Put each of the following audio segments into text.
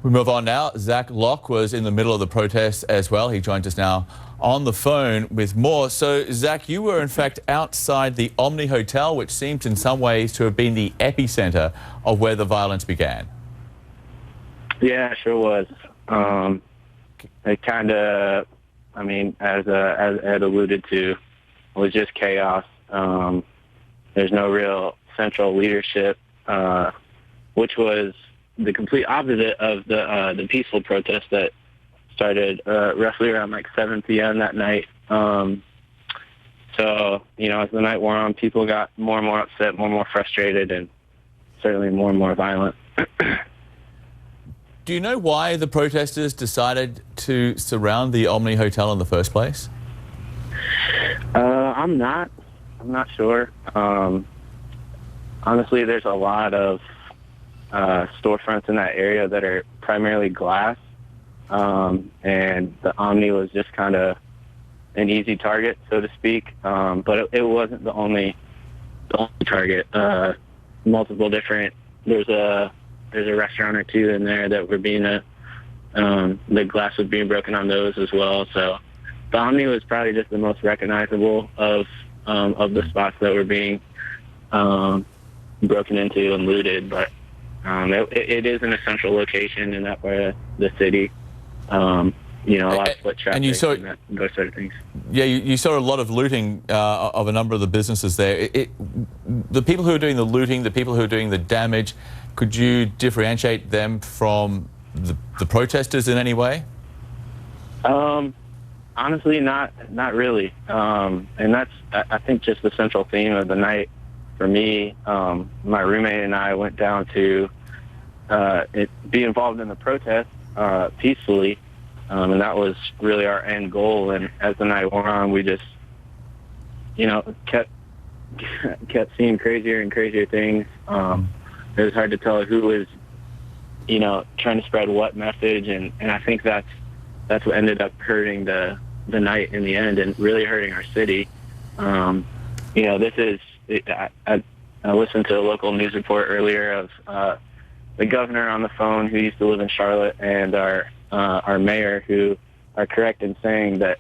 We move on now. Zach Locke was in the middle of the protest as well. He joins us now on the phone with more. So, Zach, you were in fact outside the Omni Hotel, which seems in some ways to have been the epicenter of where the violence began. Yeah, it sure was. It kind of, I mean, as Ed alluded to, was just chaos. There's no real central leadership, which was the complete opposite of the peaceful protest that started roughly around like 7 p.m. that night. So, you know, as the night wore on, people got more and more upset, more and more frustrated, and certainly more and more violent. Do you know why the protesters decided to surround the Omni Hotel in the first place? I'm not sure. Honestly, there's a lot of storefronts in that area that are primarily glass, and the Omni was just kind of an easy target, so to speak. But it wasn't the only target. Multiple different. There's a restaurant or two in there that were being the glass was being broken on those as well. So the Omni was probably just the most recognizable of the spots that were being broken into and looted. But it is an essential location in that part of the city. You know, a lot of foot traffic and those sort of things. Yeah, you saw a lot of looting of a number of the businesses there. The people who are doing the looting, the people who are doing the damage, could you differentiate them from the protesters in any way? Honestly, not really. And that's, I think, just the central theme of the night for me. My roommate and I went down to be involved in the protest peacefully. And that was really our end goal. And as the night wore on, we just, you know, kept seeing crazier and crazier things. It was hard to tell who was, you know, trying to spread what message. And I think that's what ended up hurting the night in the end and really hurting our city. You know, this is, I listened to a local news report earlier of the governor on the phone who used to live in Charlotte and our mayor, who are correct in saying that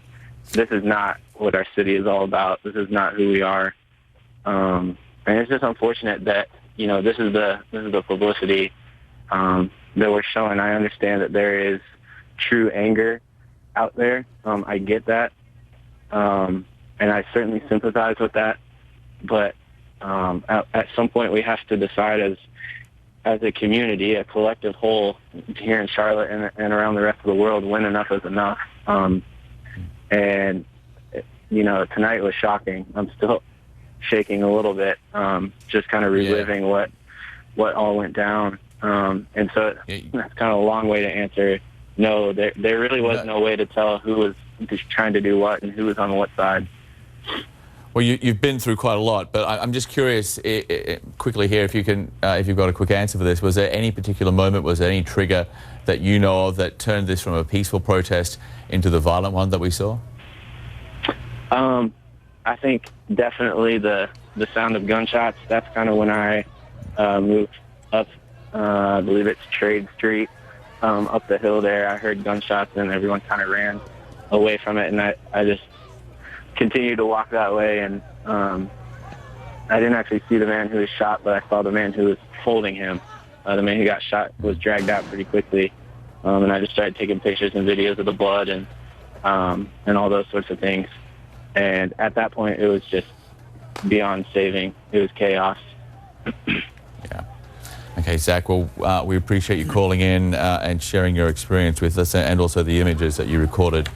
this is not what our city is all about. This is not who we are. And it's just unfortunate that, you know, this is the publicity that we're showing. I understand that there is true anger out there. I get that. And I certainly sympathize with that. But at some point we have to decide as a community, a collective whole here in Charlotte and around the rest of the world, when enough is enough. And, you know, tonight was shocking. I'm still shaking a little bit, just kind of reliving what all went down. And so that's kind of a long way to answer. No, there really was no way to tell who was just trying to do what and who was on what side. Well, you've been through quite a lot, but I'm just curious, quickly here, if you've got a quick answer for this. Was there any particular moment, was there any trigger that you know of that turned this from a peaceful protest into the violent one that we saw? I think definitely the sound of gunshots. That's kind of when I moved up, I believe it's Trade Street, up the hill there. I heard gunshots and everyone kind of ran away from it, and I just continued to walk that way, and I didn't actually see the man who was shot, but I saw the man who was holding him. The man who got shot was dragged out pretty quickly, and I just started taking pictures and videos of the blood and all those sorts of things. And at that point, it was just beyond saving. It was chaos. Yeah. Okay, Zach, well, we appreciate you calling in and sharing your experience with us, and also the images that you recorded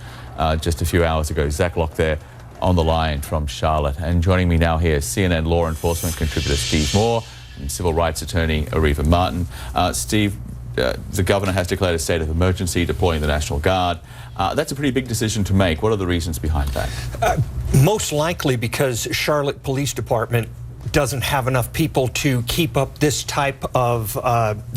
just a few hours ago. Zach Locke there on the line from Charlotte. And joining me now here, CNN law enforcement contributor Steve Moore and civil rights attorney Ariva Martin. Steve, the governor has declared a state of emergency, deploying the National Guard. That's a pretty big decision to make. What are the reasons behind that? Most likely because Charlotte Police Department doesn't have enough people to keep up this type of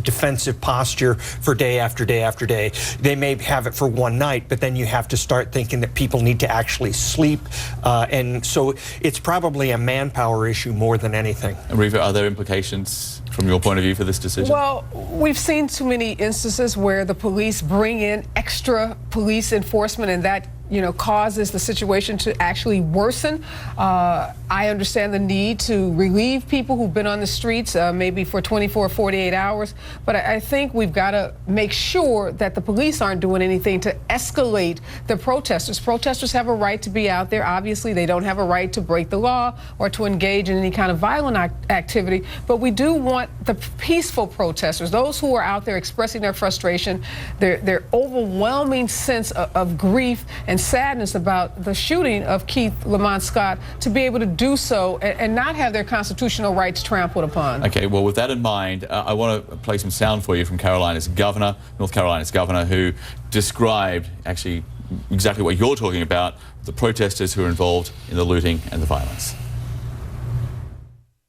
defensive posture for day after day after day. They may have it for one night, but then you have to start thinking that people need to actually sleep. And so it's probably a manpower issue more than anything. And Riva, are there implications from your point of view for this decision? Well, we've seen too many instances where the police bring in extra police enforcement, and that causes the situation to actually worsen. I understand the need to relieve people who've been on the streets maybe for 24, 48 hours, but I think we've got to make sure that the police aren't doing anything to escalate the protesters. Protesters have a right to be out there. Obviously, they don't have a right to break the law or to engage in any kind of violent activity, but we do want the peaceful protesters, those who are out there expressing their frustration, their overwhelming sense of grief and sadness about the shooting of Keith Lamont Scott, to be able to do so and not have their constitutional rights trampled upon. Okay, well, with that in mind, I want to play some sound for you from North Carolina's governor, who described actually exactly what you're talking about, the protesters who are involved in the looting and the violence.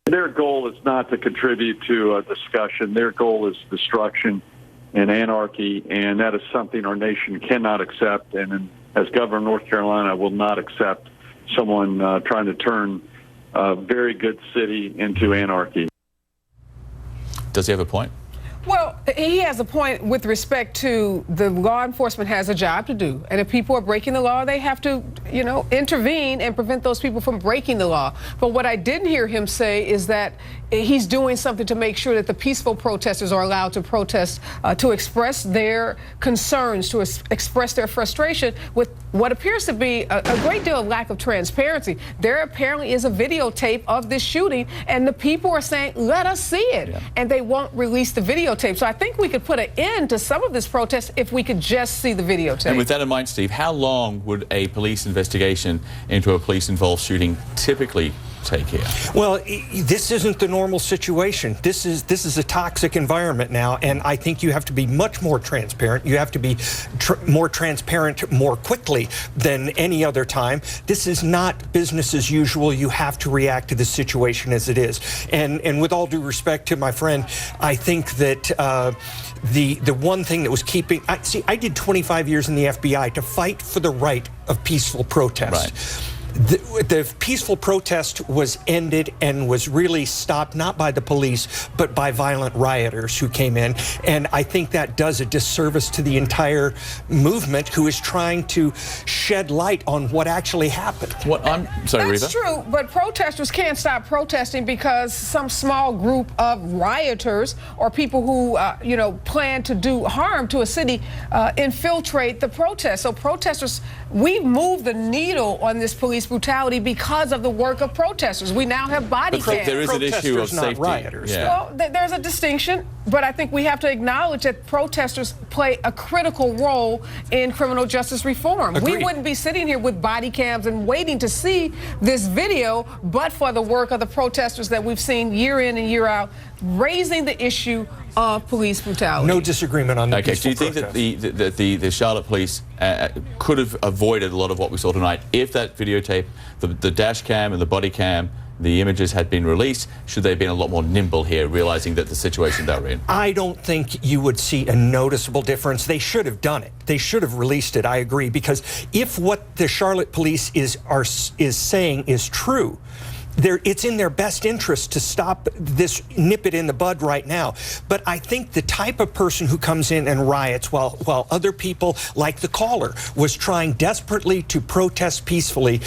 Their goal is not to contribute to a discussion. Their goal is destruction and anarchy, and that is something our nation cannot accept. And as governor of North Carolina, I will not accept someone trying to turn a very good city into anarchy. Does he have a point? Well, he has a point with respect to the law enforcement has a job to do. And if people are breaking the law, they have to, intervene and prevent those people from breaking the law. But what I didn't hear him say is that he's doing something to make sure that the peaceful protesters are allowed to protest, to express their concerns, to express their frustration with what appears to be a great deal of lack of transparency. There apparently is a videotape of this shooting, and the people are saying, let us see it. Yeah. And they won't release the videotape. So I think we could put an end to some of this protest if we could just see the videotape. And with that in mind, Steve, how long would a police investigation into a police-involved shooting typically take here? Well, this isn't the normal situation. This is a toxic environment now, and I think you have to be much more transparent. You have to be more transparent more quickly than any other time. This is not business as usual. You have to react to the situation as it is. And with all due respect to my friend, I think that the one thing that was keeping... I did 25 years in the FBI to fight for the right of peaceful protest. Right. The peaceful protest was ended and was really stopped not by the police but by violent rioters who came in, and I think that does a disservice to the entire movement, who is trying to shed light on what actually happened. Sorry, Riva. That's true, but protesters can't stop protesting because some small group of rioters or people who plan to do harm to a city infiltrate the protest. So protesters, we've moved the needle on this police brutality because of the work of protesters. We now have body cams. There is an issue of safety. Rioters. Yeah. Well, there's a distinction, but I think we have to acknowledge that protesters play a critical role in criminal justice reform. Agreed. We wouldn't be sitting here with body cams and waiting to see this video but for the work of the protesters that we've seen year in and year out, raising the issue of police brutality. No disagreement on that. Okay, do you think that the Charlotte police could have avoided a lot of what we saw tonight if that videotape, the dash cam and the body cam, the images had been released? Should they have been a lot more nimble here, realizing that the situation they were in? I don't think you would see a noticeable difference. They should have done it. They should have released it, I agree, because if what the Charlotte police is saying is true, it's in their best interest to stop this, nip it in the bud right now. But I think the type of person who comes in and riots while other people, like the caller, was trying desperately to protest peacefully,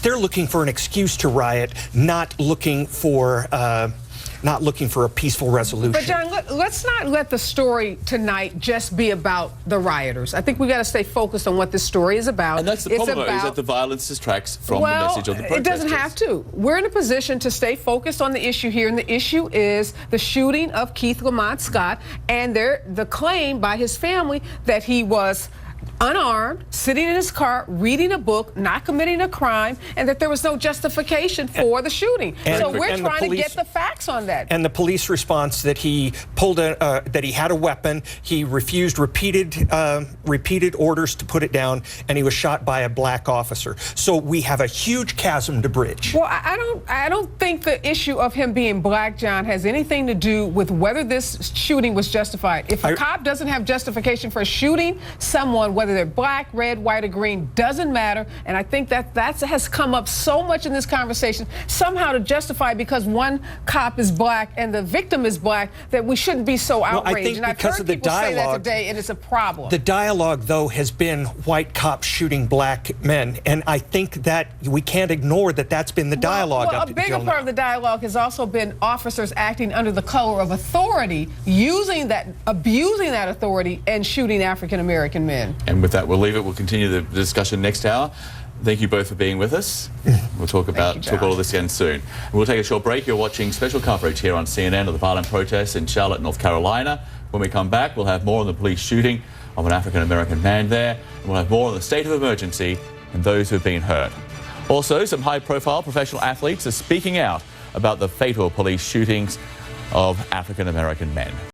they're looking for an excuse to riot, not looking for a peaceful resolution. But John, let's not let the story tonight just be about the rioters. I think we got to stay focused on what this story is about. And that's the problem, is that the violence distracts from the message of the protesters. It doesn't have to. We're in a position to stay focused on the issue here, and the issue is the shooting of Keith Lamont Scott and the claim by his family that he was unarmed, sitting in his car, reading a book, not committing a crime, and that there was no justification for the shooting. So we're trying to get the facts on that. And the police response that he that he had a weapon, he refused repeated orders to put it down, and he was shot by a black officer. So we have a huge chasm to bridge. Well, I don't think the issue of him being black, John, has anything to do with whether this shooting was justified. If a cop doesn't have justification for shooting someone, whether they're black, red, white, or green, doesn't matter. And I think that has come up so much in this conversation, somehow to justify because one cop is black and the victim is black, that we shouldn't be so outraged. I think and because I've heard of the people say that dialogue today, and it's a problem. The dialogue, though, has been white cops shooting black men, and I think that we can't ignore that that's been the dialogue. Well, a bigger part of the dialogue has also been officers acting under the color of authority, abusing that authority, and shooting African American men. And with that, we'll leave it. We'll continue the discussion next hour. Thank you both for being with us. We'll talk all of this again soon. We'll take a short break. You're watching special coverage here on CNN of the violent protests in Charlotte, North Carolina. When we come back, we'll have more on the police shooting of an African American man there. And we'll have more on the state of emergency and those who have been hurt. Also, some high-profile professional athletes are speaking out about the fatal police shootings of African American men.